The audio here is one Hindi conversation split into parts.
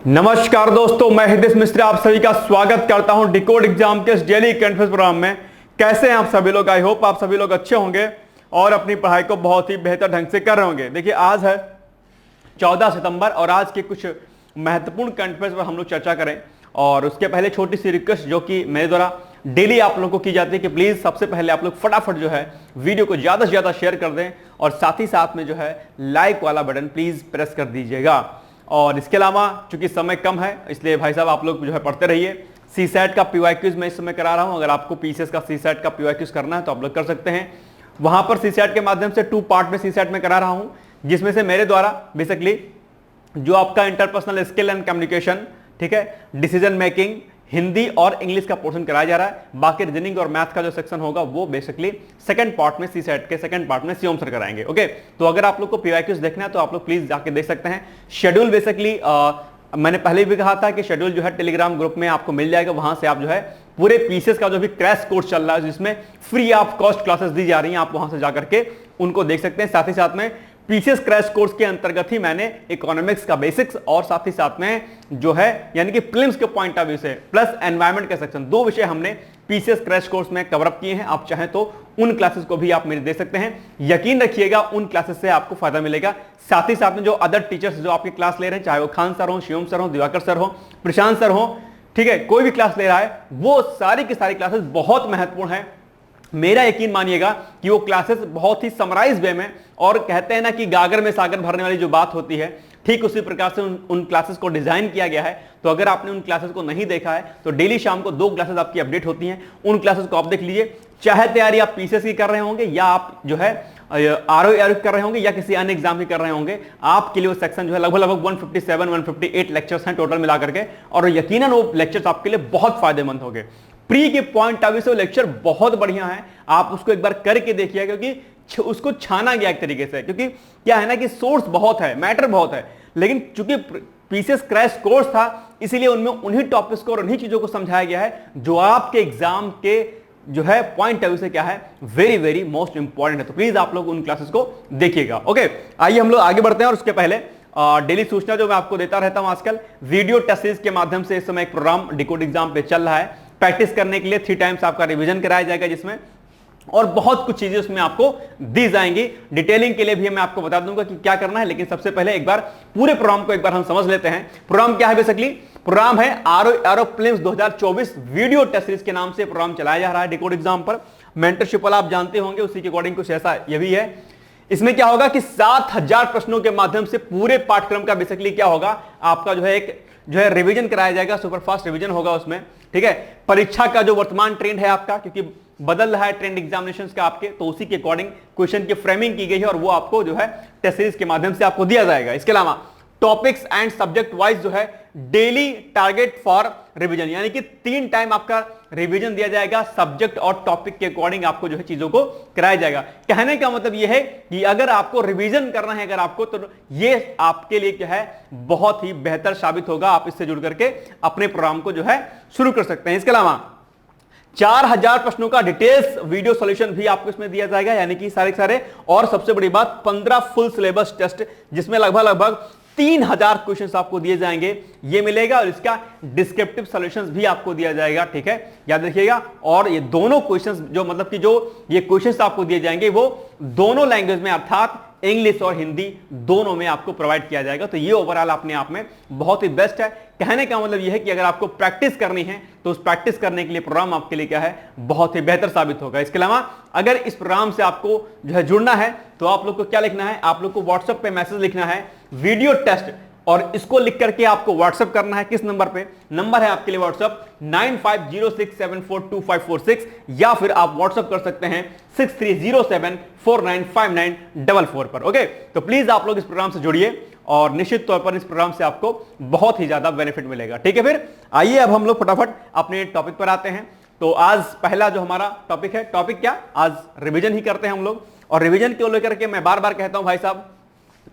नमस्कार दोस्तों, मैं हितेश मिश्रा आप सभी का स्वागत करता हूं डिकोड एग्जाम के इस डेली करंट अफेयर्स प्रोग्राम में। कैसे हैं आप सभी लोग? आई होप आप सभी लोग अच्छे होंगे और अपनी पढ़ाई को बहुत ही बेहतर ढंग से कर रहे होंगे। देखिए, आज है 14 सितंबर और आज के कुछ महत्वपूर्ण करंट अफेयर्स पर हम लोग चर्चा करें। और उसके पहले छोटी सी रिक्वेस्ट जो कि मेरे द्वारा डेली आप लोगों को की जाती है कि प्लीज सबसे पहले आप लोग फटाफट जो है वीडियो को ज्यादा से ज्यादा शेयर कर दें और साथ ही साथ में जो है लाइक वाला बटन प्लीज प्रेस कर दीजिएगा। और इसके अलावा चूंकि समय कम है इसलिए भाई साहब आप लोग जो है पढ़ते रहिए। सीसैट का पीवाईक्यूज मैं इस समय करा रहा हूं। अगर आपको पीसीएस का सीसैट का पीवाईक्यूज करना है तो आप लोग कर सकते हैं। वहां पर सीसैट के माध्यम से 2 पार्ट में सीसैट में करा रहा हूं, जिसमें से मेरे द्वारा बेसिकली जो आपका इंटरपर्सनल स्किल एंड कम्युनिकेशन, ठीक है, डिसीजन मेकिंग, हिंदी और इंग्लिश का पोर्शन कराया जा रहा है। बाकी रीजनिंग और मैथ का जो सेक्शन होगा वो बेसिकली सेकंड पार्ट में सीसैट के सेकंड पार्ट में शिवम सर कराएंगे। ओके, तो अगर आप लोग को पीवाईक्यूज देखना है तो आप लोग प्लीज जाके देख सकते हैं। शेड्यूल बेसिकली मैंने पहले भी कहा था कि शेड्यूल जो है टेलीग्राम ग्रुप में आपको मिल जाएगा। वहां से आप जो है पूरे पीसीएस का जो भी क्रैश कोर्स चल रहा है जिसमें फ्री ऑफ कॉस्ट क्लासेस दी जा रही हैं, आप वहां से जाकर के उनको देख सकते हैं। साथ ही साथ में पीसीएस क्रैश कोर्स के अंतर्गत ही मैंने इकोनॉमिक्स का बेसिक्स और साथ ही साथ में जो है यानी कि प्रीलिम्स के पॉइंट ऑफ व्यू से प्लस एनवायरमेंट के सेक्शन 2 विषय हमने पीसीएस क्रैश कोर्स में कवर अप किए हैं। आप चाहें तो उन क्लासेस को भी आप मेरे दे सकते हैं। यकीन रखिएगा उन क्लासेस से आपको फायदा मिलेगा। साथ ही साथ में जो अदर टीचर्स जो आपकी क्लास ले रहे हैं, चाहे वो खान सर हो, शिवम सर हो, दिवाकर सर हो, प्रशांत सर हो, ठीक है, कोई भी क्लास ले रहा है, वो सारी की सारी क्लासेस बहुत महत्वपूर्ण है। मेरा यकीन मानिएगा कि वो क्लासेस बहुत ही समराइज वे में, और कहते हैं ना कि गागर में सागर भरने वाली जो बात होती है, ठीक उसी प्रकार से उन क्लासेस को डिजाइन किया गया है। तो अगर आपने उन क्लासेस को नहीं देखा है तो डेली शाम को 2 क्लासेस आपकी अपडेट होती हैं, उन क्लासेस को आप देख लीजिए। चाहे तैयारी आप पीसीएस की कर रहे होंगे या आप जो है आरओ कर रहे होंगे या किसी अन्य एग्जाम की कर रहे होंगे, आपके लिए वो सेक्शन जो है लगभग 157-158 लेक्चर्स हैं टोटल मिला करके, और यकीनन वो लेक्चर्स आपके लिए बहुत फायदेमंद होंगे। प्री के पॉइंट ऑफ व्यू से लेक्चर बहुत बढ़िया है, आप उसको एक बार करके देखिए, क्योंकि उसको छाना गया एक तरीके से। क्योंकि क्या है ना कि सोर्स बहुत है, मैटर बहुत है, लेकिन चूंकि पीसीएस क्रैश कोर्स था इसीलिए उनमें उन्हीं टॉपिक्स को और उन्हीं चीजों को समझाया गया है जो आपके एग्जाम के जो है पॉइंट ऑफ व्यू से क्या है वेरी वेरी मोस्ट इंपॉर्टेंट है। तो प्लीज आप लोग उन क्लासेस को देखिएगा। ओके, आइए हम लोग आगे बढ़ते हैं। और उसके पहले डेली सूचना जो मैं आपको देता रहता हूं आजकल, वीडियो टेस्ट सीरीज के माध्यम से इस समय एक प्रोग्राम डिकोड एग्जाम पे चल रहा है। प्रैक्टिस करने के लिए 3 टाइम्स आपका रिवीजन कराया जाएगा जिसमें, और बहुत कुछ चीजें उसमें आपको दी जाएंगी। डिटेलिंग के लिए भी मैं आपको बता दूंगा कि क्या करना है, लेकिन सबसे पहले एक बार पूरे प्रोग्राम को एक बार हम समझ लेते हैं। प्रोग्राम क्या है? बेसिकली प्रोग्राम है RO prelims 2024 video test series के नाम से प्रोग्राम चलाया जा रहा है डिकोड एग्जाम पर। मेंटरशिप वाला आप जानते होंगे, उसी के अकॉर्डिंग कुछ ऐसा ये भी है। इसमें क्या होगा कि 7000 प्रश्नों के माध्यम से पूरे पाठ्यक्रम का बेसिकली क्या होगा, आपका जो है एक जो है रिवीजन कराया जाएगा, सुपरफास्ट रिवीजन होगा उसमें, ठीक है। परीक्षा का जो वर्तमान ट्रेंड है आपका, क्योंकि बदल रहा है ट्रेंड एग्जामिनेशंस का आपके, तो उसी के अकॉर्डिंग क्वेश्चन की फ्रेमिंग की गई है और वो आपको जो है टेस्ट सीरीज के माध्यम से आपको दिया जाएगा। इसके अलावा टॉपिक्स एंड सब्जेक्ट वाइज जो है डेली टारगेट फॉर रिवीजन, यानी कि 3 टाइम आपका रिवीजन दिया जाएगा। सब्जेक्ट और टॉपिक के अकॉर्डिंग आपको जो है चीजों को कराया जाएगा। कहने का मतलब यह है कि अगर आपको रिवीजन करना है अगर आपको, तो ये आपके लिए क्या है बहुत ही बेहतर साबित होगा। आप इससे जुड़ करके अपने प्रोग्राम को जो है शुरू कर सकते हैं। इसके अलावा 4000 प्रश्नों का डिटेल्स वीडियो सॉल्यूशन भी आपको इसमें दिया जाएगा, यानी कि सारे। और सबसे बड़ी बात 15 फुल सिलेबस टेस्ट जिसमें लगभग 3000 क्वेश्चंस आपको दिए जाएंगे, ये मिलेगा। और इसका डिस्क्रिप्टिव सॉल्यूशंस भी आपको दिया जाएगा, ठीक है, याद रखिएगा। और ये दोनों क्वेश्चंस जो मतलब कि जो ये क्वेश्चंस आपको दिए जाएंगे वो दोनों लैंग्वेज में, अर्थात इंग्लिश और हिंदी दोनों में आपको प्रोवाइड किया जाएगा। तो ये ओवरऑल अपने आप में बहुत ही बेस्ट है। कहने का मतलब यह है कि अगर आपको प्रैक्टिस करनी है तो उस प्रैक्टिस करने के लिए प्रोग्राम आपके लिए क्या है बहुत ही बेहतर साबित होगा। इसके अलावा अगर इस प्रोग्राम से आपको जो है जुड़ना है तो आप लोग को क्या लिखना है, आप लोग को व्हाट्सएप पे मैसेज लिखना है वीडियो टेस्ट, और इसको लिख करके आपको व्हाट्सएप करना है। किस नंबर पे? नंबर है आपके लिए व्हाट्सएप 9506742546, या फिर आप व्हाट्सएप कर सकते हैं 6307495944 पर। ओके, तो प्लीज आप लोग इस प्रोग्राम से जुड़िए और निश्चित तौर पर इस प्रोग्राम से आपको बहुत ही ज्यादा बेनिफिट मिलेगा, ठीक है। फिर आइए अब हम लोग फटाफट अपने टॉपिक पर आते हैं। तो आज पहला जो हमारा टॉपिक है, टॉपिक क्या, आज रिवीजन ही करते हैं हम लोग। और रिवीजन को लेकर के मैं बार बार कहता हूं भाई साहब,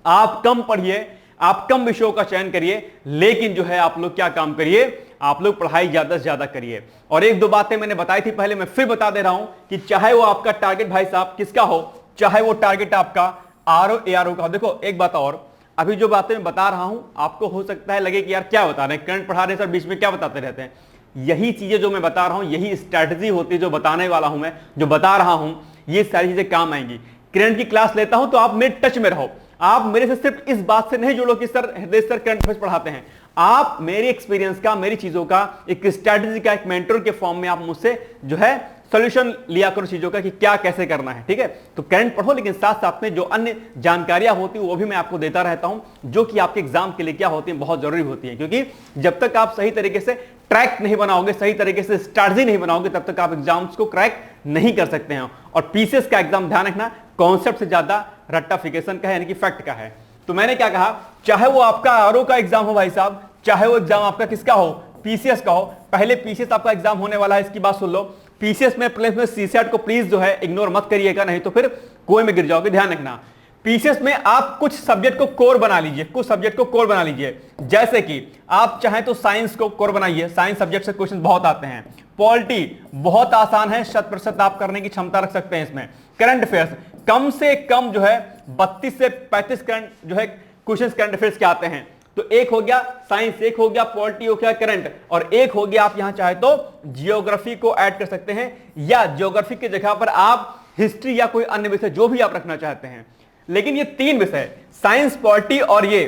आप कम पढ़िए, आप कम विषयों का चयन करिए, लेकिन जो है आप लोग क्या काम करिए, आप लोग पढ़ाई ज्यादा से ज्यादा करिए। और 1-2 बातें मैंने बताई थी पहले, मैं फिर बता दे रहा हूं कि चाहे वो आपका टारगेट भाई साहब किसका हो, चाहे वो टारगेट आपका आरओ एआरओ का। देखो एक बात और, अभी जो बातें मैं बता रहा हूं आपको हो सकता है लगे कि यार क्या बता रहे हैं, करंट पढ़ा रहे हैं सर, बीच में क्या बताते रहते हैं। यही चीजें जो मैं बता रहा हूं, यही स्ट्रैटेजी होती है जो बताने वाला हूं मैं, जो बता रहा हूं, ये सारी चीजें काम आएंगी। करंट की क्लास लेता हूं तो आप मेरे टच में रहो। आप मेरे से सिर्फ इस बात से नहीं जुड़ो कि सर हृदय सर करंट अफेयर्स पढ़ाते हैं। आप मेरे एक्सपीरियंस का, मेरी चीजों का एक स्ट्रैटेजी का, एक मेंटर के फॉर्म में आप मुझसे जो है सॉल्यूशन लिया करो चीजों का कि क्या कैसे करना है, ठीक है। तो करंट पढ़ो, लेकिन साथ साथ में जो अन्य जानकारियां होती है वो भी मैं आपको देता रहता हूं, जो कि आपके एग्जाम के लिए क्या होती है, बहुत जरूरी होती है। क्योंकि जब तक आप सही तरीके से ट्रैक नहीं बनाओगे, सही तरीके से स्ट्रैटेजी नहीं बनाओगे, तब तक आप एग्जाम्स को क्रैक नहीं कर सकते हैं। और पीसीएस का एग्जाम ध्यान रखना कॉन्सेप्ट से ज्यादा रट्टाफिकेशन का है, यानी कि फैक्ट का है। तो मैंने क्या कहा, चाहे वो आपका आरओ का एग्जाम हो भाई साहब, चाहे वो एग्जाम आपका किसका हो, पीसीएस का हो। पहले पीसीएस आपका एग्जाम होने वाला है, इसकी बात सुन लो। पीसीएस में प्लेस में सीसेट को प्लीज जो है इग्नोर मत करिएगा, नहीं तो फिर कुएं में गिर जाओगे, ध्यान रखना। पीसीएस में आप कुछ सब्जेक्ट को कोर बना लीजिए, कुछ सब्जेक्ट को कोर बना लीजिए। जैसे कि आप चाहें तो साइंस को कोर बनाइए, साइंस सब्जेक्ट से क्वेश्चन बहुत आते हैं। पॉलिटी बहुत आसान है, 100% आप करने की क्षमता रख सकते हैं इसमें। करंट अफेयर्स कम से कम जो है 32 से 35 करंट जो है क्वेश्चन करंट अफेयर्स के आते हैं। तो एक हो गया साइंस, एक हो गया पॉलिटी, हो गया करंट, और एक हो गया आप यहां चाहे तो जियोग्राफी को ऐड कर सकते हैं, या जियोग्राफी की जगह पर आप हिस्ट्री या कोई अन्य विषय जो भी आप रखना चाहते हैं। लेकिन ये 3 विषय, साइंस, पॉलिटी और ये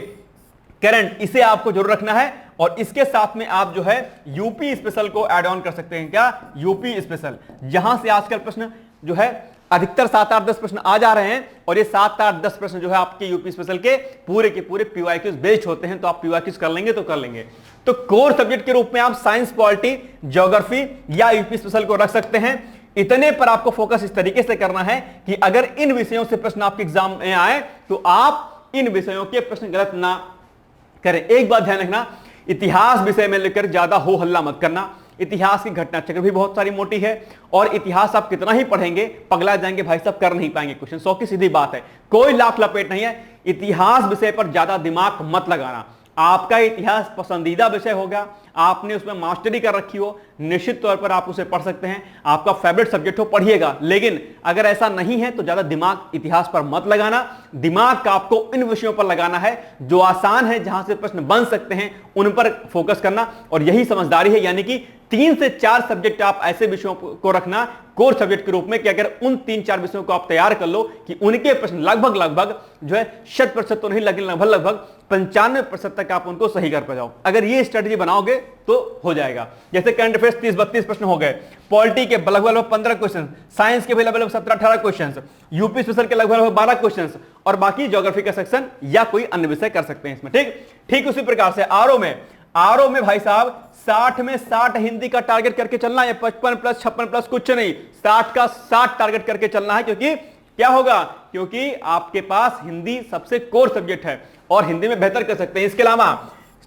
करंट, इसे आपको जरूर रखना है। और इसके साथ में आप जो है यूपी स्पेशल को ऐड ऑन कर सकते हैं। क्या? यूपी स्पेशल, जहां से आजकल प्रश्न जो है अधिकतर 7, 8, 10 प्रश्न आ जा रहे हैं, और ये 7, 8, 10 प्रश्न जो है आपके यूपी स्पेशल के पूरे पीवाईक्यूज बेस्ड होते हैं। तो आप पीवाईक्यूज कर लेंगे तो कर लेंगे। तो कोर सब्जेक्ट के रूप में आप साइंस, पॉलिटी, ज्योग्राफी या यूपी स्पेशल को रख सकते हैं। इतने पर आपको फोकस इस तरीके से करना है कि अगर इन विषयों से प्रश्न आपके एग्जाम में आए तो आप इन विषयों के प्रश्न गलत ना करें। एक बात ध्यान रखना, इतिहास विषय में लेकर ज्यादा हो हल्ला मत करना। इतिहास की घटना चक्र भी बहुत सारी मोटी है, और इतिहास आप कितना ही पढ़ेंगे पगला जाएंगे भाई साहब, कर नहीं पाएंगे क्वेश्चन। 100 की सीधी बात है, कोई लाख लपेट नहीं है। इतिहास विषय पर ज्यादा दिमाग मत लगाना। आपका इतिहास पसंदीदा विषय होगा, आपने उसमें मास्टरी कर रखी हो, निश्चित तौर पर आप उसे पढ़ सकते हैं। आपका फेवरेट सब्जेक्ट हो, पढ़िएगा। लेकिन अगर ऐसा नहीं है तो ज्यादा दिमाग इतिहास पर मत लगाना। दिमाग का आपको इन विषयों पर लगाना है जो आसान है, जहां से प्रश्न बन सकते हैं, उन पर फोकस करना। और यही समझदारी है, यानी कि 3 से 4 सब्जेक्ट आप ऐसे विषयों को रखना कोर सब्जेक्ट के रूप में कि अगर उन 3-4 विषयों को आप तैयार कर लो कि उनके प्रश्न लगभग जो है 100% तो नहीं, लेकिन लगभग 95% तक आप उनको सही कर पाओ। अगर ये स्ट्रेटजी बनाओगे तो हो जाएगा। जैसे करंट अफेयर्स 30-32 प्रश्न हो गए, पॉलिटी के लगभग 15 क्वेश्चन, साइंस के भी लगभग 17-18 क्वेश्चन, यूपी स्पेशल के लगभग 12 क्वेश्चन, और बाकी ज्योग्राफी का सेक्शन या कोई अन्य विषय कर सकते हैं इसमें। ठीक उसी प्रकार से आरओ में भाई साहब 60 में 60 हिंदी का टारगेट करके चलना है। 55 प्लस 56 प्लस कुछ नहीं, 60 का 60 टारगेट करके चलना है। क्योंकि क्या होगा, क्योंकि आपके पास हिंदी सबसे कोर सब्जेक्ट है और हिंदी में बेहतर कर सकते हैं। इसके अलावा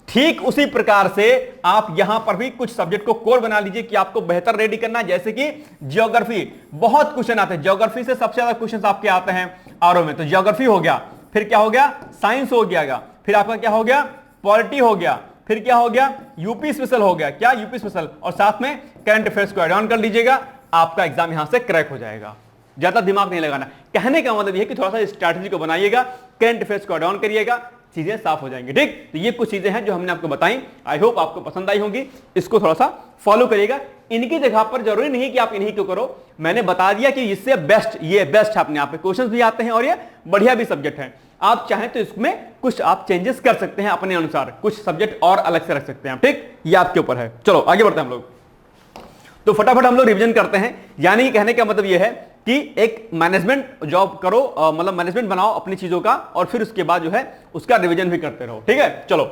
ठीक उसी प्रकार से आप यहां पर भी कुछ सब्जेक्ट को कोर बना लीजिए कि आपको बेहतर रेडी करना है। जैसे कि ज्योग्राफी, बहुत क्वेश्चन आते हैं ज्योग्राफी से, सबसे ज्यादा क्वेश्चन आपके आते हैं आरओ में। तो ज्योग्राफी हो गया, फिर क्या हो गया, साइंस हो गया, फिर आपका क्या हो गया, पॉलिटी हो गया, फिर क्या हो गया, यूपी स्पेशल हो गया। क्या? यूपी स्पेशल, और साथ में करंट अफेयर्स को ऐड ऑन कर लीजिएगा। आपका एग्जाम यहां से क्रैक हो जाएगा। ज्यादा दिमाग नहीं लगाना। कहने का मतलब यह है कि थोड़ा सा स्ट्रैटेजी को बनाइएगा, करंट अफेयर्स को ऐड ऑन करिएगा, चीजें साफ हो जाएंगी। ठीक, तो ये कुछ चीजें हैं जो हमने आपको बताई। आई होप आपको पसंद आई होंगी, इसको थोड़ा सा फॉलो करिएगा। इनकी जगह पर जरूरी नहीं कि आप इन्हीं को करो, मैंने बता दिया कि इससे बेस्ट, ये बेस्ट है अपने आप पे, क्वेश्चन भी आते हैं और ये बढ़िया भी सब्जेक्ट है। आप चाहें तो इसमें कुछ आप चेंजेस कर सकते हैं अपने अनुसार, कुछ सब्जेक्ट और अलग से रख सकते हैं। ठीक, ये आपके ऊपर है। चलो आगे बढ़ते हैं हम लोग। तो फटाफट हम लोग रिवीजन करते हैं। यानी कि कहने का मतलब यह है कि एक मैनेजमेंट जॉब करो, मतलब मैनेजमेंट बनाओ अपनी चीजों का, और फिर उसके बाद जो है उसका रिवीजन भी करते रहो। ठीक है, चलो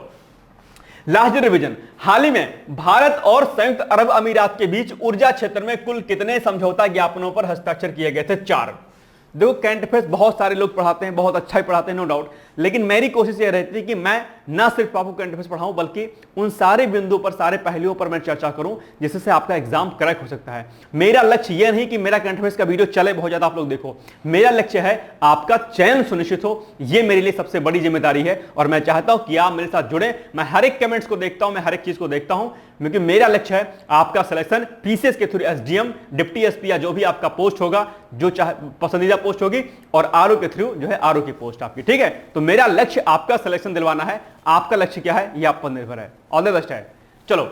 लास्ट रिवीजन। हाल ही में भारत और संयुक्त अरब अमीरात के बीच ऊर्जा क्षेत्र में कुल कितने समझौता ज्ञापनों पर हस्ताक्षर किए गए थे? 4। देखो करंट अफेयर्स बहुत सारे लोग पढ़ाते हैं, बहुत अच्छा ही पढ़ाते हैं, नो डाउट। लेकिन मेरी कोशिश यह रहती है कि मैं ना सिर्फ आपको करंट अफेयर्स पढ़ाऊं, बल्कि उन सारे बिंदुओं पर, सारे पहलुओं पर मैं चर्चा करूं जिससे आपका एग्जाम क्रैक हो सकता है। मेरा लक्ष्य यह नहीं कि मेरा करंट अफेयर्स का वीडियो चले बहुत ज्यादा आप लोग देखो। मेरा लक्ष्य है आपका चयन सुनिश्चित हो। यह मेरे लिए सबसे बड़ी जिम्मेदारी है, और मैं चाहता हूं कि आप मेरे साथ जुड़े। मैं हर एक कमेंट्स को देखता हूं, मैं हर एक चीज को देखता हूं, क्योंकि मेरा लक्ष्य है आपका सिलेक्शन पीसीएस के थ्रू, एसडीएम, डिप्टी एसपी या जो भी आपका पोस्ट होगा, जो चाहे पसंदीदा पोस्ट होगी और आरओ के थ्रू जो है आरओ की पोस्ट आपकी, ठीक है। तो मेरा लक्ष्य आपका सिलेक्शन दिलवाना है, आपका लक्ष्य क्या है ये आप पर निर्भर है। ऑल द बेस्ट है। चलो,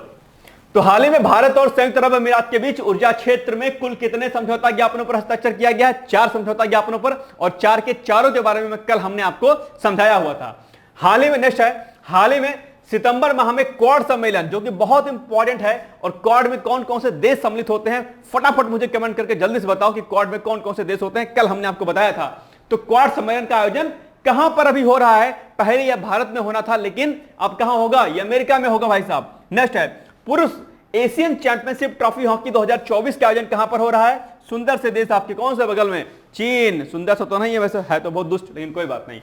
तो हाल ही में भारत और संयुक्त अरब अमीरात के बीच ऊर्जा क्षेत्र में कुल कितने समझौता ज्ञापनों पर हस्ताक्षर किया गया है? 4 समझौता ज्ञापनों पर, और 4 के चारों के बारे में कल हमने आपको समझाया हुआ था। हाल ही में नेक्स्ट है, हाल ही में सितंबर माह में क्वाड सम्मेलन, जो कि बहुत इंपॉर्टेंट है, और क्वाड में कौन कौन से देश सम्मिलित होते हैं फटाफट मुझे कमेंट करके जल्दी से बताओ कि क्वाड में कौन कौन से देश होते हैं। कल हमने आपको बताया था। तो क्वाड सम्मेलन का आयोजन कहां पर अभी हो रहा है? पहले यह भारत में होना था, लेकिन अब कहां होगा? यह अमेरिका में होगा भाई साहब। नेक्स्ट है, पुरुष एशियन चैंपियनशिप ट्रॉफी हॉकी 2024 का आयोजन कहां पर हो रहा है? सुंदर से देश आपके कौन से बगल में? चीन। सुंदर सा तो नहीं है वैसे, है तो बहुत दुष्ट, लेकिन कोई बात नहीं।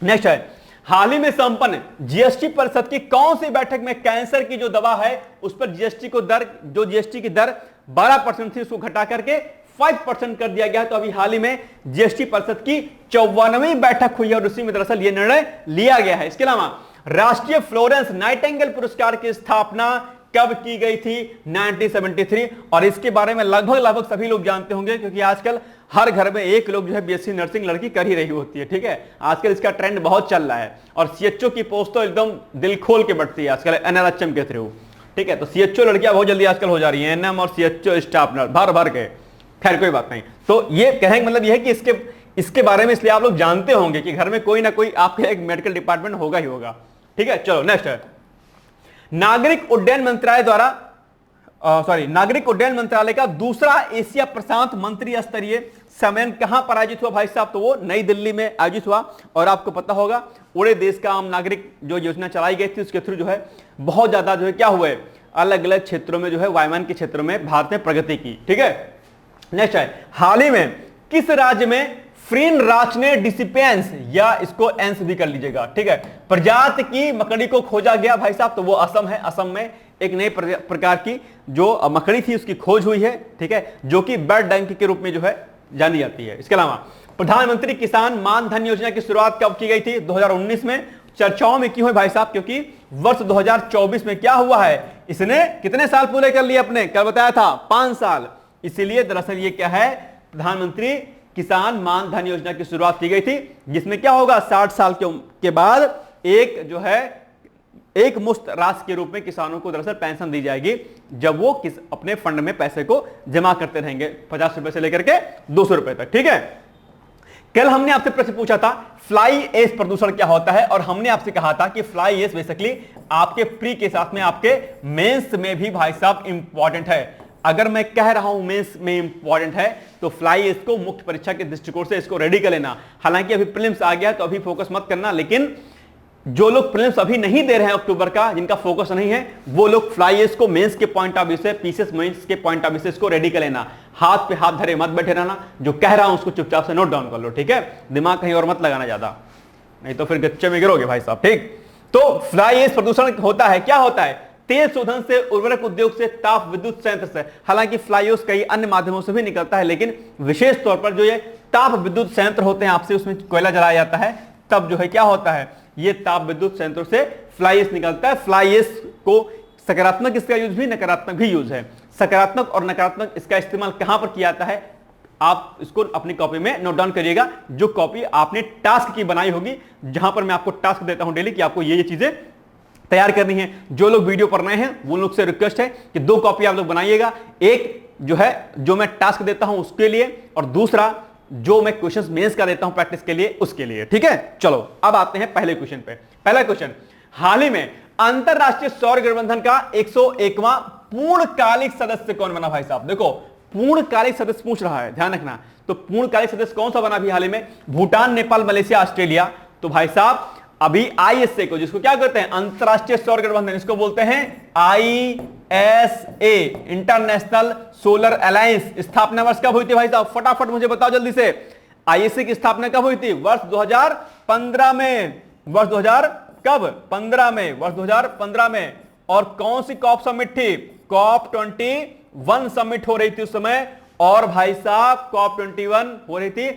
नेक्स्ट है, हाल ही में संपन्न जीएसटी परिषद की कौन सी बैठक में कैंसर की जो दवा है उस पर जीएसटी को दर, जो जीएसटी की दर 12% थी उसको घटा करके 5% कर दिया गया। तो अभी हाल ही में जीएसटी परिषद की 54वीं बैठक हुई है और उसी में दरअसल यह निर्णय लिया गया है। इसके अलावा राष्ट्रीय फ्लोरेंस नाइटिंगेल पुरस्कार की स्थापना कब की गई थी? 1973। और इसके बारे में लगभग सभी लोग जानते होंगे, क्योंकि आजकल हर घर में एक लोग जो है बीएससी नर्सिंग लड़की कर ही रही होती है, ठीक है। आजकल इसका ट्रेंड बहुत चल रहा है, और सीएचओ की पोस्ट तो एकदम दिल खोल के बढ़ती है आजकल एनआरएचएम के थ्रू, ठीक है। तो सीएचओ लड़कियां बहुत जल्दी आजकल हो जा रही है, एनएम और सीएचओ स्टाफ नर्स भर भर के। खैर कोई बात नहीं। तो ये कहने का मतलब यह है कि इसके बारे में इसलिए आप लोग जानते होंगे कि घर में कोई ना कोई आपका एक मेडिकल डिपार्टमेंट होगा ही होगा, ठीक है। चलो नेक्स्ट है, नागरिक उड्डयन मंत्रालय द्वारा नागरिक उड्डयन मंत्रालय का दूसरा एशिया प्रशांत मंत्री स्तरीय सम्मेलन कहां पर आयोजित हुआ भाई साहब? तो वो नई दिल्ली में आयोजित हुआ। और आपको पता होगा पूरे देश का आम नागरिक जो योजना चलाई गई थी उसके थ्रू जो है बहुत ज्यादा जो है क्या हुए, अलग अलग क्षेत्रों में जो है वायुयान के क्षेत्रों में भारत ने प्रगति की, ठीक है। नेक्स्ट है, हाल ही में किस राज्य में फ्रीन राच ने डिसिपेंस, या इसको एंस भी कर लीजिएगा, ठीक है, प्रजाति की मकड़ी को खोजा गया भाई साहब? तो वो असम है। असम में एक नए प्रकार की जो मकड़ी थी उसकी खोज हुई है, ठीक है, जो कि बर्ड डंकी के रूप में जो है जानी जाती है। इसके अलावा प्रधानमंत्री किसान मान धन योजना की शुरुआत कब की गई थी? 2019 में। चर्चाओं में क्यों है भाई साहब? क्योंकि वर्ष 2024 में क्या हुआ है, इसने कितने साल पूरे कर लिए अपने? कल बताया था 5 साल। इसीलिए दरअसल ये क्या है, प्रधानमंत्री किसान मान धन योजना की शुरुआत की गई थी, जिसमें क्या होगा 60 साल के बाद एक जो है एक मुश्त राशि के रूप में किसानों को दरअसल पेंशन दी जाएगी, जब वो अपने फंड में पैसे को जमा करते रहेंगे 50 रुपए से लेकर के 200 रुपए तक, ठीक है। कल हमने आपसे प्रश्न पूछा था फ्लाई एश प्रदूषण क्या होता है, और हमने आपसे कहा था कि फ्लाई एश बेसिकली आपके प्री के साथ में आपके मेंस में भी भाई साहब इंपॉर्टेंट है। अगर मैं कह रहा हूं मेंस में इंपॉर्टेंट है तो फ्लाई एश को मुख्य परीक्षा के दृष्टिकोण से इसको रेडी कर लेना। हालांकि अभी प्रीलिम्स आ गया है तो अभी फोकस मत करना, लेकिन जो लोग प्रीलिम्स अभी नहीं दे रहे हैं अक्टूबर का, जिनका फोकस नहीं है, वो लोग फ्लाई एश को मेंस के पॉइंट ऑफ व्यू से, पीसीएस मेंस के पॉइंट ऑफ व्यू से इसको रेडी कर लेना। हाथ पे हाथ धरे मत बैठे रहना, जो कह रहा हूं उसको चुपचाप से नोट डाउन कर लो, ठीक है। दिमाग कहीं और मत लगाना ज्यादा, नहीं तो फिर गच्चे में गिरोगे भाई साहब, ठीक। तो फ्लाई एश प्रदूषण होता है, क्या होता है? तेल शोधन से, उर्वरक उद्योग से, ताप विद्युत संयंत्र से। हालांकि फ्लाई एश कई अन्य माध्यमों से भी निकलता है, लेकिन विशेष तौर पर जो ये ताप विद्युत संयंत्र होते हैं आपसे, उसमें कोयला जलाया जाता है, तब जो है क्या होता है, ये ताप विद्युत संयंत्रों से फ्लाई एश निकलता है। फ्लाई एश को सकारात्मक इसका यूज भी, नकारात्मक भी यूज है। सकारात्मक और नकारात्मक इसका इस्तेमाल कहां पर किया जाता है, आप इसको अपनी कॉपी में नोट डाउन करिएगा, जो कॉपी आपने टास्क की बनाई होगी, जहां पर मैं आपको टास्क देता हूं डेली कि आपको ये चीजें तैयार करनी है। जो लोग वीडियो पढ़ रहे हैं वो लोग से रिक्वेस्ट है कि 2 कॉपी आप लोग बनाइएगा, एक जो है जो मैं टास्क देता हूं उसके लिए, और दूसरा जो मैं क्वेश्चंस मेंस का देता हूं प्रैक्टिस के लिए उसके लिए, ठीक है। चलो अब आते हैं पहले क्वेश्चन पे। पहला क्वेश्चन, हाल ही में अंतरराष्ट्रीय सौर गठबंधन का 101वां पूर्णकालिक सदस्य कौन बना भाई साहब? देखो पूर्णकालिक सदस्य पूछ रहा है, ध्यान रखना। तो पूर्णकालिक सदस्य कौन सा बना अभी हाल ही में? Bhutan, Nepal, Malaysia, Australia. तो भाई साहब अभी आईएसए को, जिसको क्या कहते हैं अंतरराष्ट्रीय सौर गठबंधन, इसको बोलते हैं आईएसए, इंटरनेशनल सोलर अलायंस। स्थापना वर्ष कब हुई थी भाई साहब? फटाफट मुझे बताओ जल्दी से। आईएसए की स्थापना कब हुई थी? वर्ष 2015 में। वर्ष 2000 कब? 15 में, वर्ष 2015 में। और कौन सी कॉप समिट थी? कॉप 21 समिट हो रही थी उस समय। और भाई साहब कॉप 21 हो रही थी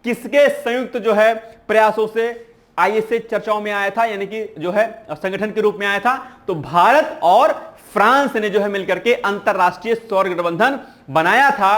किसके संयुक्त जो है प्रयासों से आईएसए चर्चाओं में आया था, यानी कि जो है संगठन के रूप में आया था। तो भारत और फ्रांस ने जो है मिलकर के अंतरराष्ट्रीय सौर गठबंधन बनाया था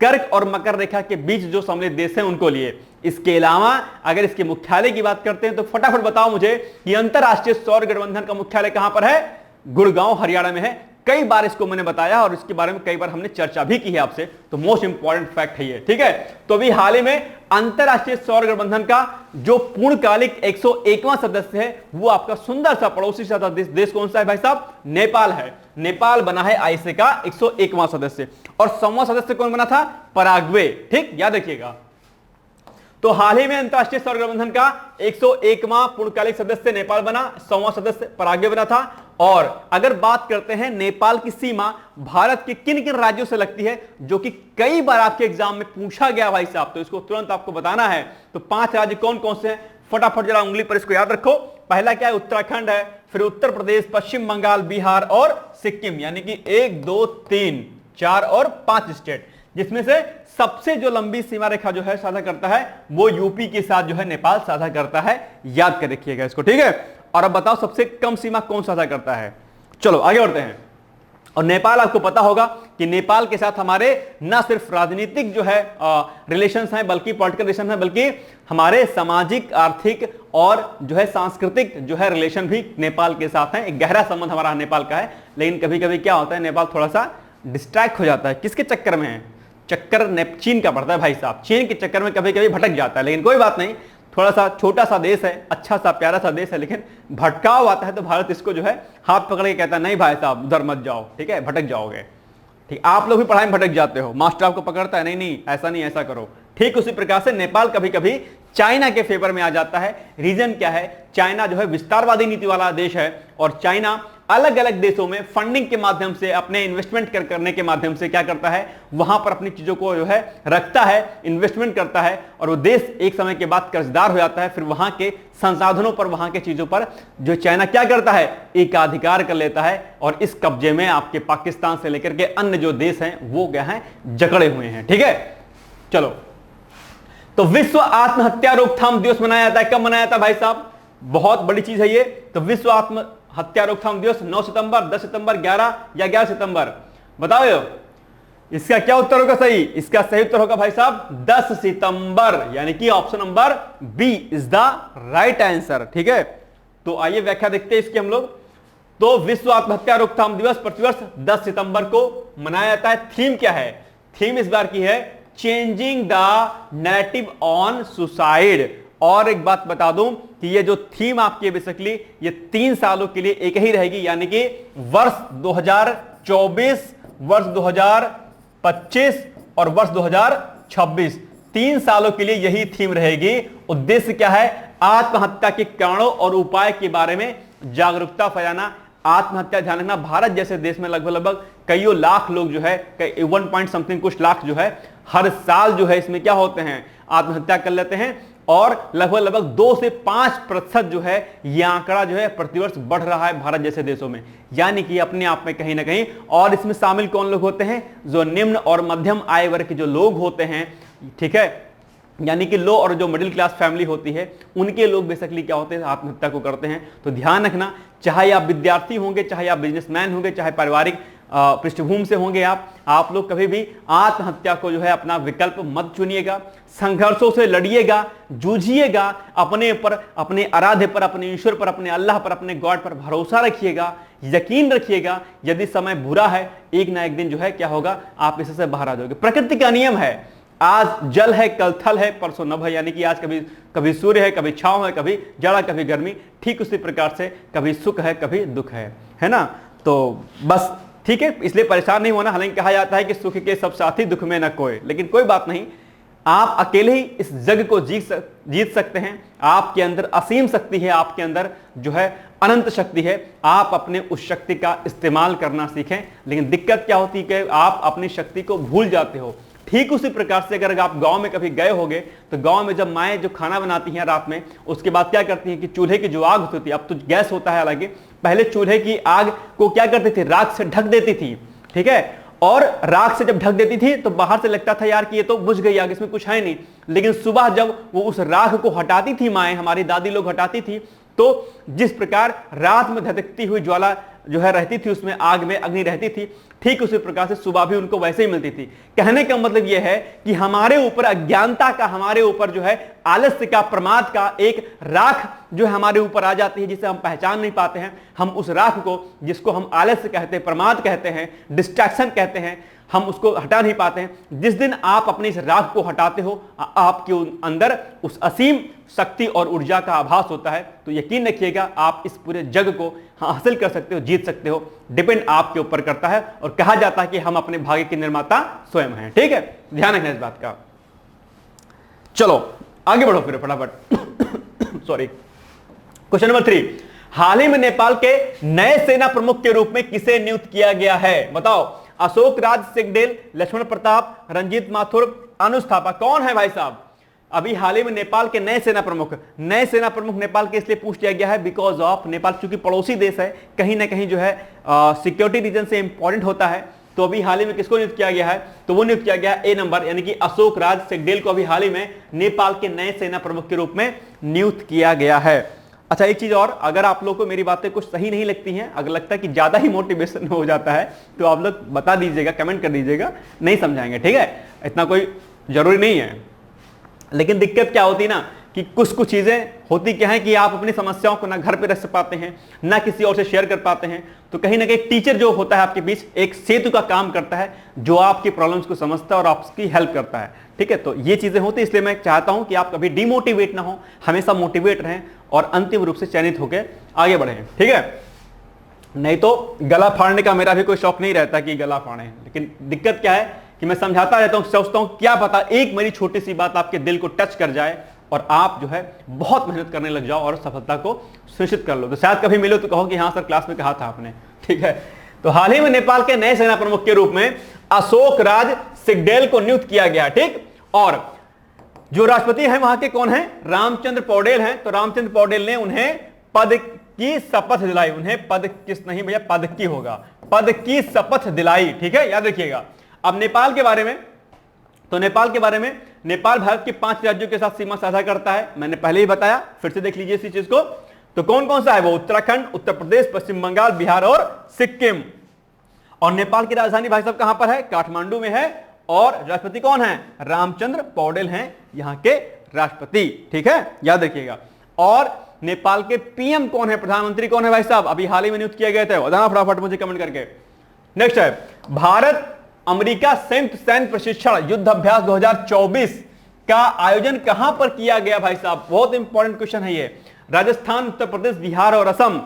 कर्क और मकर रेखा के बीच जो सम्मिलित देश हैं उनको लिए। इसके अलावा अगर इसके मुख्यालय की बात करते हैं तो फटाफट बताओ मुझे कि अंतरराष्ट्रीय सौर गठबंधन का मुख्यालय कहां पर है? गुड़गांव हरियाणा में है। कई बार इसको मैंने बताया और इसके बारे में कई बार हमने चर्चा भी की है आपसे, तो मोस्ट इंपॉर्टेंट फैक्ट है ये, ठीक है। तो अभी हाल ही में अंतरराष्ट्रीय सौर गठबंधन का जो पूर्णकालिक 101वां सदस्य है वो आपका सुंदर सा पड़ोसी देश कौन सा है भाई साहब? नेपाल है। नेपाल बना है आईएसए का 101वां सदस्य। और 100वां सदस्य कौन बना था? पराग्वे, ठीक, याद रखिएगा। तो हाल ही में अंतरराष्ट्रीय सौर गठबंधन का 101वां पूर्णकालिक सदस्य नेपाल बना, 100वां सदस्य पराग्वे बना था। और अगर बात करते हैं नेपाल की सीमा भारत के किन किन राज्यों से लगती है, जो कि कई बार आपके एग्जाम में पूछा गया भाई साहब, तो इसको तुरंत आपको बताना है। तो 5 राज्य कौन कौन से हैं? फटाफट जरा उंगली पर इसको याद रखो। पहला क्या है? उत्तराखंड है, फिर उत्तर प्रदेश, पश्चिम बंगाल, बिहार और सिक्किम, यानी कि 1 2 3 4 और 5 स्टेट, जिसमें से सबसे जो लंबी सीमा रेखा जो है साझा करता है वो यूपी के साथ जो है नेपाल साझा करता है। याद कर रखिएगा इसको, ठीक है। और अब बताओ सबसे कम सीमा कौन साझा करता है? चलो आगे बढ़ते हैं। और नेपाल, आपको पता होगा कि नेपाल के साथ हमारे न सिर्फ राजनीतिक जो है रिलेशंस हैं, बल्कि पॉलिटिकल रिलेशन हैं, बल्कि हमारे सामाजिक, आर्थिक और जो है सांस्कृतिक जो है रिलेशन भी नेपाल के साथ हैं। एक गहरा संबंध हमारा नेपाल का है। लेकिन कभी कभी क्या होता है, नेपाल थोड़ा सा डिस्ट्रैक्ट हो जाता है। किसके चक्कर में है? चक्कर चीन का पड़ता है भाई साहब। चीन के चक्कर में कभी कभी भटक जाता है। लेकिन कोई बात नहीं, थोड़ा सा छोटा सा देश है, अच्छा सा प्यारा सा देश है, लेकिन भटकाव आता है तो भारत इसको जो है हाथ पकड़ के कहता है नहीं भाई साहब उधर मत जाओ, ठीक है, भटक जाओगे। ठीक, आप लोग भी पढ़ाई में भटक जाते हो, मास्टर आपको पकड़ता है, नहीं नहीं ऐसा नहीं, ऐसा करो। ठीक उसी प्रकार से नेपाल कभी कभी चाइना के फेवर में आ जाता है। रीजन क्या है? चाइना जो है विस्तारवादी नीति वाला देश है और चाइना अलग अलग देशों में फंडिंग के माध्यम से, अपने इन्वेस्टमेंट करने के माध्यम से क्या करता है, वहां पर अपनी चीजों को जो है रखता है, इन्वेस्टमेंट करता है। और वो देश एक समय के बाद कर्जदार हो जाता है। फिर वहां के संसाधनों पर, वहां के चीजों पर जो चाइना क्या करता है, एकाधिकार कर लेता है। और इस कब्जे में आपके पाकिस्तान से लेकर के अन्य जो देश हैं वो क्या है, जकड़े हुए हैं। ठीक है, चलो। तो विश्व आत्महत्या रोकथाम दिवस मनाया जाता है। कब मनाया जाता है भाई साहब? बहुत बड़ी चीज है ये। तो विश्व आत्महत्या रोकथाम दिवस 9 सितंबर, 10 सितंबर, 11 या 11 सितंबर, बताओ। इसका क्या उत्तर होगा सही? इसका सही उत्तर होगा भाई साहब 10 सितंबर, यानी कि option number B is the right answer. ठीक है, तो आइए व्याख्या देखते हैं इसकी हम लोग। तो विश्व आत्महत्या रोकथाम दिवस प्रतिवर्ष 10 सितंबर को मनाया जाता है। थीम क्या है? थीम इस बार की है changing the narrative on suicide. और एक बात बता दूं कि ये जो थीम आपकी बेसिकली ये 3 सालों के लिए एक ही रहेगी, यानी कि वर्ष 2024, वर्ष 2025 और वर्ष 2026, 3 सालों के लिए यही थीम रहेगी। उद्देश्य क्या है? आत्महत्या के कारणों और उपाय के बारे में जागरूकता फैलाना। आत्महत्या, ध्यान रखना, भारत जैसे देश में लगभग कईयों लाख लोग जो है, 1 पॉइंट समथिंग कुछ लाख जो है हर साल जो है इसमें क्या होते हैं, आत्महत्या कर लेते हैं। और लगभग 2 से 5% जो है यह आंकड़ा जो है प्रतिवर्ष बढ़ रहा है भारत जैसे देशों में, यानी कि अपने आप में कहीं ना कहीं। और इसमें शामिल कौन लोग होते हैं? जो निम्न और मध्यम आय वर्ग के जो लोग होते हैं, ठीक है, यानी कि लो और जो मिडिल क्लास फैमिली होती है, उनके लोग बेसिकली क्या होते हैं, आत्महत्या को करते हैं। तो ध्यान रखना, चाहे आप विद्यार्थी होंगे, चाहे आप बिजनेसमैन होंगे, चाहे पारिवारिक पृष्ठभूमि से होंगे आप लोग कभी भी आत्महत्या को जो है अपना विकल्प मत चुनिएगा। संघर्षों से लड़िएगा, जूझिएगा, अपने पर, अपने आराध्य पर, अपने ईश्वर पर, अपने अल्लाह पर, अपने गॉड पर भरोसा रखिएगा, यकीन रखिएगा। यदि समय बुरा है, एक ना एक दिन जो है क्या होगा, आप इससे बाहर आ जाओगे। प्रकृति का नियम है, आज जल है, कल थल है, परसों नभ है, यानी कि आज कभी सूर्य है, कभी छांव है, कभी जाड़ा, कभी गर्मी। ठीक उसी प्रकार से कभी सुख है, कभी दुख है ना। तो बस ठीक है, इसलिए परेशान नहीं होना। हालांकि कहा जाता है कि सुख के सब साथी, दुख में न कोई, लेकिन कोई बात नहीं, आप अकेले ही इस जग को जीत सकते हैं। आपके अंदर असीम शक्ति है, आपके अंदर जो है अनंत शक्ति है। आप अपने उस शक्ति का इस्तेमाल करना सीखें। लेकिन दिक्कत क्या होती है कि आप अपनी शक्ति को भूल जाते हो। ठीक उसी प्रकार से अगर आप गांव में कभी गए होंगे तो गांव में जब माएँ जो खाना बनाती हैं रात में, उसके बाद क्या करती हैं कि चूल्हे की जो आग होती है, अब तो गैस होता है, हालांकि पहले चूल्हे की आग को क्या करती थी, राख से ढक देती थी। ठीक है, और राख से जब ढक देती थी तो बाहर से लगता था यार कि ये तो बुझ गई आग, इसमें कुछ है नहीं। लेकिन सुबह जब वो उस राख को हटाती थी माएँ, हमारी दादी लोग हटाती थी, तो जिस प्रकार रात में धधकती हुई ज्वाला जो है रहती थी, उसमें आग में अग्नि रहती थी, ठीक उसी प्रकार से सुबह भी उनको वैसे ही मिलती थी। कहने का मतलब यह है कि हमारे ऊपर अज्ञानता का, हमारे ऊपर जो है आलस्य का, प्रमाद का एक राख जो है हमारे ऊपर आ जाती है, जिसे हम पहचान नहीं पाते हैं। हम उस राख को, जिसको हम आलस्य कहते हैं, प्रमाद कहते हैं, डिस्ट्रैक्शन कहते हैं, हम उसको हटा नहीं पाते हैं। जिस दिन आप अपने इस राग को हटाते हो, आपके अंदर उस असीम शक्ति और ऊर्जा का आभास होता है। तो यकीन रखिएगा आप इस पूरे जग को हासिल कर सकते हो, जीत सकते हो। डिपेंड आपके ऊपर करता है, और कहा जाता है कि हम अपने भाग्य के निर्माता स्वयं हैं। ठीक है, ध्यान रखना इस बात का। चलो आगे बढ़ो फिर फटाफट। सॉरी, क्वेश्चन नंबर 3, हाल ही में नेपाल के नए सेना प्रमुख के रूप में किसे नियुक्त किया गया है? बताओ। अशोक राज सिंगडेल, लक्ष्मण प्रताप, रंजीत माथुर, अनुज थापा। कौन है भाई साहब? अभी हाल ही में नेपाल के नए सेना प्रमुख नेपाल के इसलिए पूछ लिया गया है बिकॉज ऑफ नेपाल चूंकि पड़ोसी देश है, कहीं ना कहीं जो है सिक्योरिटी रीजन से इंपॉर्टेंट होता है। तो अभी हाल ही में किसको नियुक्त किया गया है? तो वो नियुक्त किया गया है ए नंबर, यानी कि अशोक राज सिंगडेल को अभी हाल ही में नेपाल के नए सेना प्रमुख के रूप में नियुक्त किया गया है। अच्छा, एक चीज और, अगर आप लोग को मेरी बातें कुछ सही नहीं लगती हैं, अगर लगता है कि ज्यादा ही मोटिवेशन हो जाता है, तो आप लोग बता दीजिएगा, कमेंट कर दीजिएगा, नहीं समझाएंगे। ठीक है, इतना कोई जरूरी नहीं है। लेकिन दिक्कत क्या होती है ना कि कुछ चीजें होती क्या है कि आप अपनी समस्याओं को ना घर पे रख पाते हैं, ना किसी और से शेयर कर पाते हैं। तो कहीं ना कहीं टीचर जो होता है आपके बीच एक सेतु का काम करता है, जो आपकी प्रॉब्लम्स को समझता है और आपकी हेल्प करता है। ठीक है, तो ये चीजें होती है, इसलिए मैं चाहता हूं कि आप कभी डिमोटिवेट ना हो, हमेशा मोटिवेट रहें और अंतिम रूप से चयनित होकर आगे बढ़े। ठीक है, नहीं तो गला फाड़ने का मेरा भी कोई शौक नहीं रहता कि गला फाड़े। लेकिन दिक्कत क्या है कि मैं समझाता रहता हूं, सोचता हूं क्या पता एक मेरी छोटी सी बात आपके दिल को टच कर जाए और आप जो है बहुत मेहनत करने लग जाओ और सफलता को सुनिश्चित कर लो। तो शायद कभी मिलो तो कहो कि हाँ सर, क्लास में कहा था आपने। ठीक है, तो हाल ही में नेपाल के नए सेना प्रमुख के रूप में अशोक राज सिंगडेल को नियुक्त किया गया। ठीक, और जो राष्ट्रपति हैं वहां के कौन है? रामचंद्र पौडेल हैं। तो रामचंद्र पौडेल ने उन्हें पद की शपथ दिलाई। उन्हें पद किस नहीं भैया, पद की होगा, पद की शपथ दिलाई। ठीक है, याद रखिएगा। अब नेपाल के बारे में, तो नेपाल के बारे में, नेपाल भारत के 5 राज्यों के साथ सीमा साझा करता है। मैंने पहले ही बताया, फिर से देख लीजिए इसी चीज को। तो कौन कौन सा है वो? उत्तराखंड, उत्तर प्रदेश, पश्चिम बंगाल, बिहार और सिक्किम। और नेपाल की राजधानी भाई साहब कहां पर है? काठमांडू में है। और राष्ट्रपति कौन है? रामचंद्र पौडेल हैं यहां के राष्ट्रपति। ठीक है, याद रखिएगा। और नेपाल के पीएम कौन है? प्रधानमंत्री कौन है भाई साहब? अभी हाल ही में नियुक्त किए गए थे, बताना फटाफट मुझे कमेंट करके। नेक्स्ट है भारत अमेरिका संयुक्त सैन्य प्रशिक्षण युद्ध अभ्यास 2024 का आयोजन कहां पर किया गया भाई साहब? बहुत इंपॉर्टेंट क्वेश्चन है ये। राजस्थान, उत्तर प्रदेश, बिहार और असम।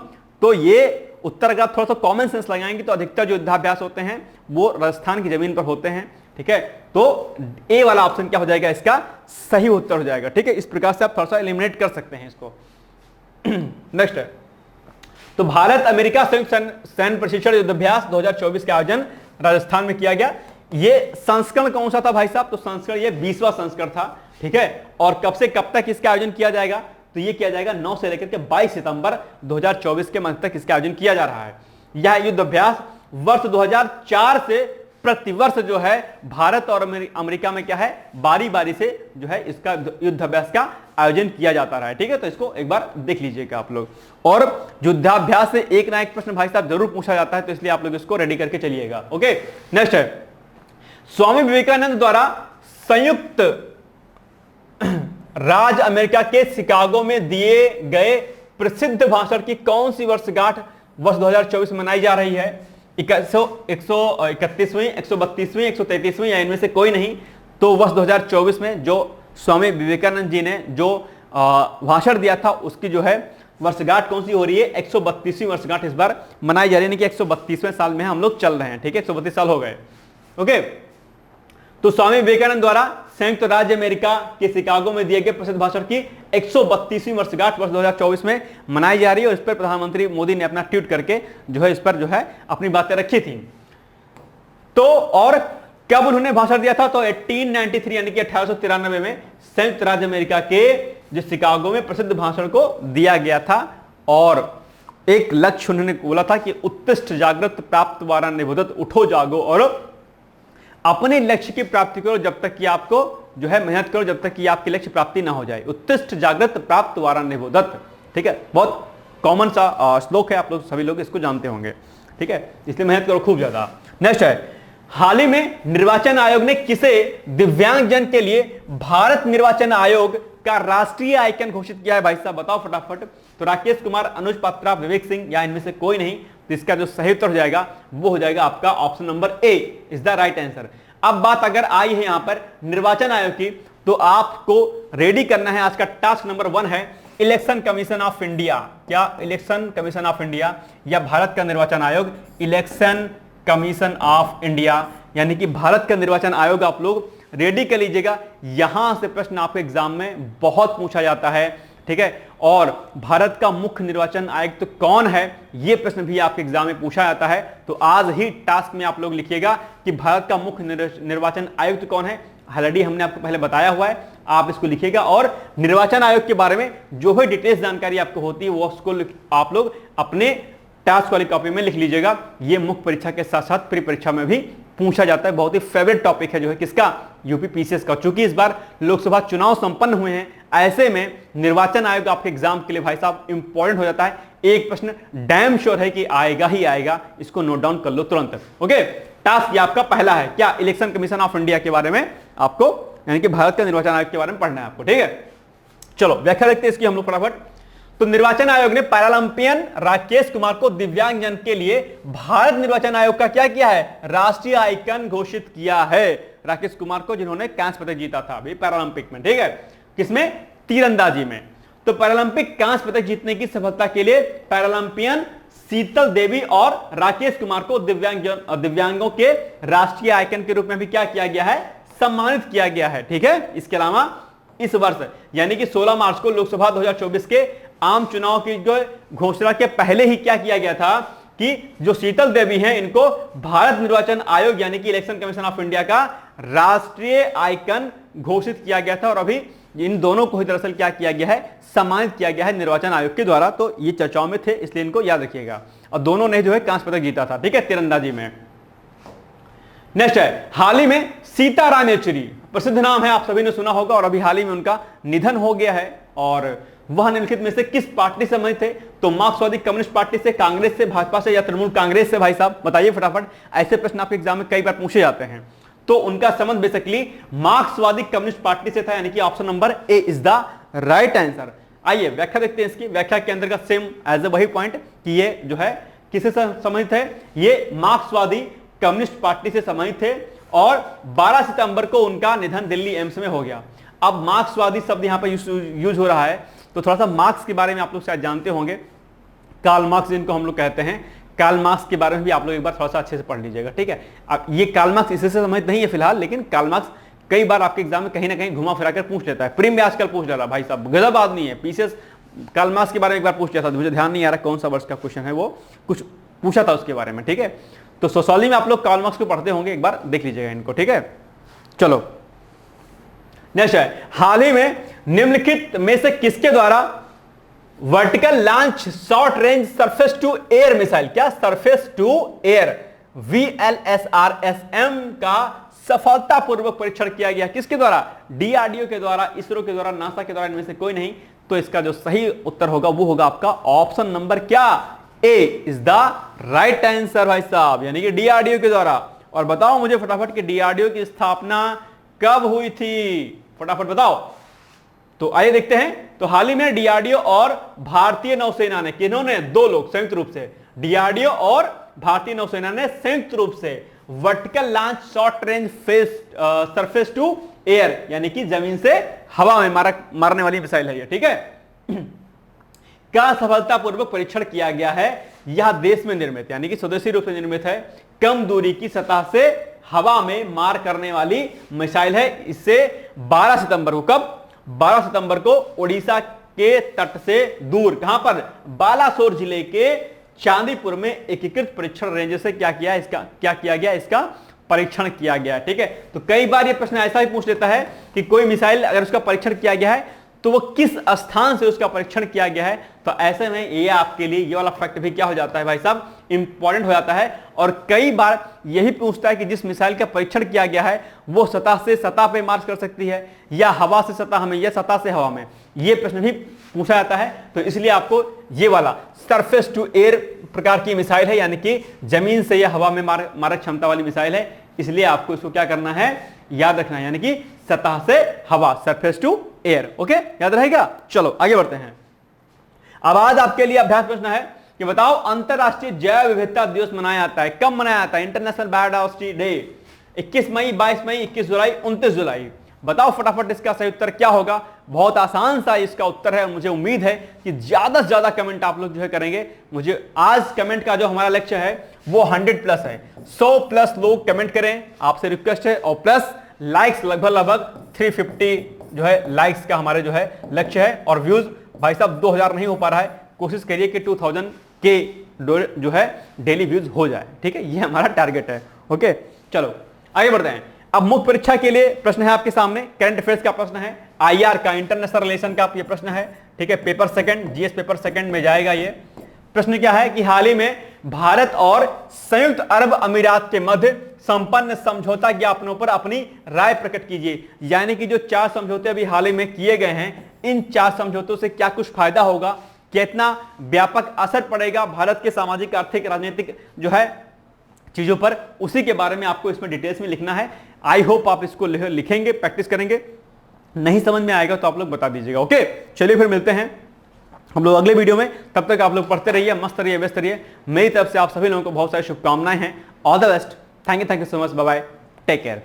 तो ये उत्तर अगर थोड़ा सा कॉमन सेंस लगाएंगे तो अधिकतर जो युद्धाभ्यास होते हैं वो राजस्थान की जमीन पर होते हैं। ठीक है, तो ए वाला ऑप्शन क्या हो जाएगा? इसका सही उत्तर हो जाएगा। ठीक है, इस प्रकार से आप थोड़ा सा एलिमिनेट कर सकते हैं इसको। नेक्स्ट है, तो भारत अमेरिका संयुक्त सैन्य प्रशिक्षण युद्धाभ्यास 2024 का आयोजन राजस्थान में किया गया। ये संस्करण कौन सा था भाई साहब? तो संस्करण ये 20वां संस्करण था। ठीक है, और कब से कब तक इसका आयोजन किया जाएगा? तो ये किया जाएगा 9 से लेकर के 22 सितंबर 2024 के मंथ तक इसका आयोजन किया जा रहा है। यह युद्ध अभ्यास वर्ष 2004 से प्रतिवर्ष जो है भारत और अमेरिका में क्या है, बारी बारी से जो है इसका युद्ध अभ्यास का आयोजन किया जाता रहा है। ठीक है, तो इसको एक बार देख लीजिएगा आप लोग। और युद्धाभ्यास से एक ना एक प्रश्न भाई साहब जरूर पूछा जाता है, तो इसलिए आप लोग इसको रेडी करके चलिएगा। ओके, नेक्स्ट है, स्वामी विवेकानंद द्वारा संयुक्त राज्य अमेरिका के शिकागो में दिए गए प्रसिद्ध भाषण की कौन सी वर्षगांठ वर्ष 2024 में मनाई जा रही है? 131वीं, 132वीं, 133वीं या इनमें से कोई नहीं। तो वर्ष 2024 में जो स्वामी विवेकानंद जी ने जो भाषण दिया था उसकी जो है वर्षगांठ कौन सी हो रही है? 132वीं वर्षगांठ इस बार मनाई जा रही है, कि 132वें साल में हम लोग चल रहे हैं। ठीक है, 132 साल हो गए। ओके, तो स्वामी विवेकानंद द्वारा संयुक्त राज्य अमेरिका के शिकागो में दिए गए प्रसिद्ध भाषण की 132वीं वर्षगांठ वर्ष 2024 में मनाई जा रही है। और इस पर प्रधानमंत्री मोदी ने अपना ट्वीट करके जो है इस पर जो है अपनी बातें रखी थी। तो और कब उन्होंने भाषण दिया था? तो 1893 यानी कि 1893 में संयुक्त राज्य अमेरिका के जो शिकागो में प्रसिद्ध भाषण को दिया गया था। और एक लक्ष्य उन्होंने बोला था कि उत्तिष्ठ जागृत प्राप्त वारा निबोधत, उठो जागो और अपने लक्ष्य की प्राप्ति करो जब तक कि आपको जो है मेहनत करो, जब तक कि आपकी लक्ष्य प्राप्ति ना हो जाए। उत्तिष्ठ जागृत प्राप्त वारा निबोधत। ठीक है, बहुत कॉमन सा श्लोक है, आप लोग सभी लोग इसको जानते होंगे, ठीक है, इसलिए मेहनत करो खूब ज्यादा। नेक्स्ट है, हाल ही में निर्वाचन आयोग ने किसे दिव्यांगजन के लिए भारत निर्वाचन आयोग का राष्ट्रीय आइकन घोषित किया है? भाई साहब बताओ फटाफट। तो राकेश कुमार, अनुज पात्रा, विवेक सिंह या इनमें से कोई नहीं। तो इसका जो सही उत्तर हो जाएगा वो हो जाएगा आपका option number A is the right answer. अब बात अगर आई है यहां पर निर्वाचन आयोग की, तो आपको रेडी करना है, आज का टास्क नंबर 1 है इलेक्शन कमीशन ऑफ इंडिया। क्या? इलेक्शन कमीशन ऑफ इंडिया या भारत का निर्वाचन आयोग, इलेक्शन कमीशन ऑफ इंडिया, यानी कि भारत का निर्वाचन आयोग आप लोग रेडी कर लीजिएगा। यहां से प्रश्न आपके एग्जाम में बहुत पूछा जाता है, ठीक है। और भारत का मुख्य निर्वाचन आयुक्त तो कौन है, यह प्रश्न भी आपके एग्जाम में पूछा जाता है। तो आज ही टास्क में आप लोग लिखिएगा कि भारत का मुख्य निर्वाचन आयुक्त कौन है। ऑलरेडी हमने आपको पहले बताया हुआ है, आप इसको लिखिएगा। और निर्वाचन आयोग के बारे में जो भी डिटेल्स जानकारी आपको होती है वो उसको आप लोग अपने टास्क वाली कॉपी में लिख लीजिएगा। ये मुख्य परीक्षा के साथ साथ प्री परीक्षा में भी पूछा जाता है। बहुत ही फेवरेट टॉपिक है जो है किसका, यूपी पीसीएस का। चूंकि इस बार लोकसभा चुनाव संपन्न हुए हैं, ऐसे में निर्वाचन आयोग आपके एग्जाम के लिए भाई साहब इंपॉर्टेंट हो जाता है। एक प्रश्न डैम श्योर है कि आएगा ही आएगा, इसको नोट डाउन कर लो तुरंत। ओके, टास्क ये आपका पहला है, क्या? इलेक्शन कमीशन ऑफ इंडिया के बारे में आपको, यानी कि भारत का निर्वाचन आयोग के बारे में पढ़ना है आपको, ठीक है। चलो व्याख्या देखते हैं इसकी हम लोग फटाफट। तो निर्वाचन आयोग ने पैरालंपियन राकेश कुमार को दिव्यांगजन के लिए भारत निर्वाचन आयोग का क्या किया है, राष्ट्रीय आइकन घोषित किया है। राकेश कुमार को जिन्होंने कांस्य पदक जीता था अभी पैरालंपिक में, ठीक है, किसमें? तीरंदाजी में। तो पैरालंपिक कांस्य पदक जीतने की सफलता के लिए पैरालंपियन शीतल देवी और राकेश कुमार को दिव्यांगों के राष्ट्रीय आइकन के रूप में भी क्या किया गया है, सम्मानित किया गया है, ठीक है। इसके अलावा इस वर्ष यानी कि 16 मार्च को लोकसभा 2024 के आम चुनाव की घोषणा के पहले ही क्या किया गया था कि जो शीतल देवी हैं इनको भारत निर्वाचन आयोग यानी कि इलेक्शन कमीशन ऑफ इंडिया का राष्ट्रीय आइकन घोषित किया गया था। और अभी इन दोनों को ही दरअसल क्या किया गया है, सम्मानित किया गया है निर्वाचन आयोग के द्वारा। तो ये चर्चाओं में थे, इसलिए इनको याद रखिएगा। और दोनों ने जो है कांस्य पदक जीता था, ठीक है, तीरंदाजी में। नेक्स्ट है, हाल ही में सीताराम येचुरी, प्रसिद्ध नाम है, आप सभी ने सुना होगा, और अभी हाल ही में उनका निधन हो गया है। और वह निम्नलिखित में से किस पार्टी से संबंधित थे? तो मार्क्सवादी कम्युनिस्ट पार्टी से, कांग्रेस से, भाजपा से या तृणमूल कांग्रेस से? भाई साहब बताइए फटाफट, ऐसे प्रश्न आपके एग्जाम में कई बार पूछे जाते हैं। तो उनका संबंध बेसिकली मार्क्सवादी कम्युनिस्ट पार्टी से था, यानी कि option number A is the right answer. आइए व्याख्या देखते हैं इसकी। व्याख्या के अंदर का सेम एज ए वही पॉइंट कि ये जो है किससे संबंधित है, ये मार्क्सवादी कम्युनिस्ट पार्टी से संबंधित थे। और 12 सितंबर को उनका निधन दिल्ली एम्स में हो गया। अब मार्क्सवादी शब्द यहां पर यूज हो रहा है, तो थोड़ा सा मार्क्स के बारे में आप लोग शायद जानते होंगे, कार्ल मार्क्स जिनको हम लोग कहते हैं। कार्ल मार्क्स के बारे में भी आप लोग एक बार थोड़ा सा अच्छे से पढ़ लीजिएगा, ठीक है। अब ये कार्ल मार्क्स इससे संबंधित नहीं है फिलहाल, लेकिन कार्ल मार्क्स कई बार आपके एग्जाम में कहीं ना कहीं घुमा फिरा कर पूछ लेता है। प्रीम में आजकल पूछ डाला भाई साहब, गजब आदमी है। पीसीएस कार्ल मार्क्स के बारे में एक बार पूछ लिया था, मुझे ध्यान नहीं आ रहा कौन सा वर्ष का क्वेश्चन है, वो कुछ पूछा था उसके बारे में, ठीक है। तो सोशियोलॉजी में आप लोग कार्ल मार्क्स को पढ़ते होंगे, एक बार देख लीजिएगा इनको, ठीक है। चलो नेक्स्ट है, हाल ही में निम्नलिखित में से किसके द्वारा vertical launch short range surface to air missile, क्या? सरफेस टू एयर VLSRSM का सफलतापूर्वक परीक्षण किया गया? किसके द्वारा? डीआरडीओ के द्वारा, इसरो के द्वारा, नासा के द्वारा, इनमें से कोई नहीं। तो इसका जो सही उत्तर होगा वो होगा आपका ऑप्शन नंबर क्या, ए इज द राइट आंसर भाई साहब, यानी कि डीआरडीओ के द्वारा। और बताओ मुझे फटाफट कि डीआरडीओ की स्थापना कब हुई थी, फटाफट बताओ। तो आइए देखते हैं। तो हाल ही में डीआरडीओ और भारतीय नौसेना ने, किन्होंने? दो लोग संयुक्त रूप से, डीआरडीओ और भारतीय नौसेना ने संयुक्त रूप से vertical launch short range surface to air, यानी कि जमीन से हवा में मारने वाली मिसाइल है ये, ठीक है, का सफलतापूर्वक परीक्षण किया गया है। यह देश में निर्मित यानी कि स्वदेशी रूप से निर्मित है, कम दूरी की सतह से हवा में मार करने वाली मिसाइल है। इससे 12 सितंबर को, कब? 12 सितंबर को ओडिशा के तट से दूर, कहां पर? बालासोर जिले के चांदीपुर में एकीकृत परीक्षण रेंज से क्या किया गया, इसका परीक्षण किया गया, ठीक है। तो कई बार ये प्रश्न ऐसा ही पूछ लेता है कि कोई मिसाइल अगर उसका परीक्षण किया गया है तो वो किस स्थान से उसका परीक्षण किया गया है। तो ऐसे में ये आपके लिए ये वाला फैक्ट भी क्या हो जाता है भाई साहब, इंपॉर्टेंट हो जाता है। और कई बार यही पूछता है कि जिस मिसाइल का परीक्षण किया गया है वो सतह से सतह पे मार्च कर सकती है या हवा से सतह में या सतह से हवा में, ये प्रश्न भी पूछा जाता है। तो इसलिए आपको ये वाला सरफेस टू एयर प्रकार की मिसाइल है, यानी कि जमीन से या हवा में मारक क्षमता वाली मिसाइल है, इसलिए आपको इसको क्या करना है, याद रखना है, यानी कि सतह से हवा, सरफेस टू एयर। ओके, याद रहेगा। चलो आगे बढ़ते हैं। अब आज आपके लिए अभ्यास प्रश्न है कि बताओ अंतरराष्ट्रीय जैव विविधता दिवस मनाया जाता है, कब मनाया जाता है, इंटरनेशनल बायोडायवर्सिटी डे, 21 मई, 22 मई, 21 जुलाई, 29 जुलाई। बताओ फटाफट इसका सही उत्तर क्या होगा। बहुत आसान सा इसका उत्तर है। मुझे उम्मीद है कि ज्यादा से ज्यादा कमेंट आप लोग जो है करेंगे। मुझे आज कमेंट का जो हमारा लक्ष्य है वो 100+ है, 100+ लोग कमेंट करें, आपसे रिक्वेस्ट है। और प्लस लाइक्स लगभग 350 जो है लाइक्स का हमारे जो है लक्ष्य है। और व्यूज भाई साहब 2000 नहीं हो पा रहा है, कोशिश करिए कि 2000 के जो है डेली व्यूज हो जाए, ठीक है, ये हमारा टारगेट है। ओके, चलो आगे बढ़ते हैं। अब मुख्य परीक्षा के लिए प्रश्न है आपके सामने, करंट अफेयर्स का प्रश्न है, आईआर का, इंटरनेशनल रिलेशन का ये प्रश्न है, ठीक है, paper second, GS paper second में जाएगा ये प्रश्न। क्या है कि हाल ही में भारत और संयुक्त अरब अमीरात के मध्य संपन्न समझौता ज्ञापनों पर अपनी राय प्रकट कीजिए। यानी कि जो 4 समझौते अभी हाल ही में किए गए हैं, इन 4 समझौतों से क्या कुछ फायदा होगा, कितना व्यापक असर पड़ेगा भारत के सामाजिक, आर्थिक, राजनीतिक जो है चीजों पर, उसी के बारे में आपको इसमें डिटेल्स में लिखना है। आई होप आप इसको लिखेंगे, प्रैक्टिस करेंगे। नहीं समझ में आएगा तो आप लोग बता दीजिएगा। ओके, चलिए फिर मिलते हैं हम लोग अगले वीडियो में। तब तक आप लोग पढ़ते रहिए, मस्त रहिए, व्यस्त रहिए। मेरी तरफ से आप सभी लोगों को बहुत सारी शुभकामनाएं हैं। All the best. Thank you so much. Bye bye, take care.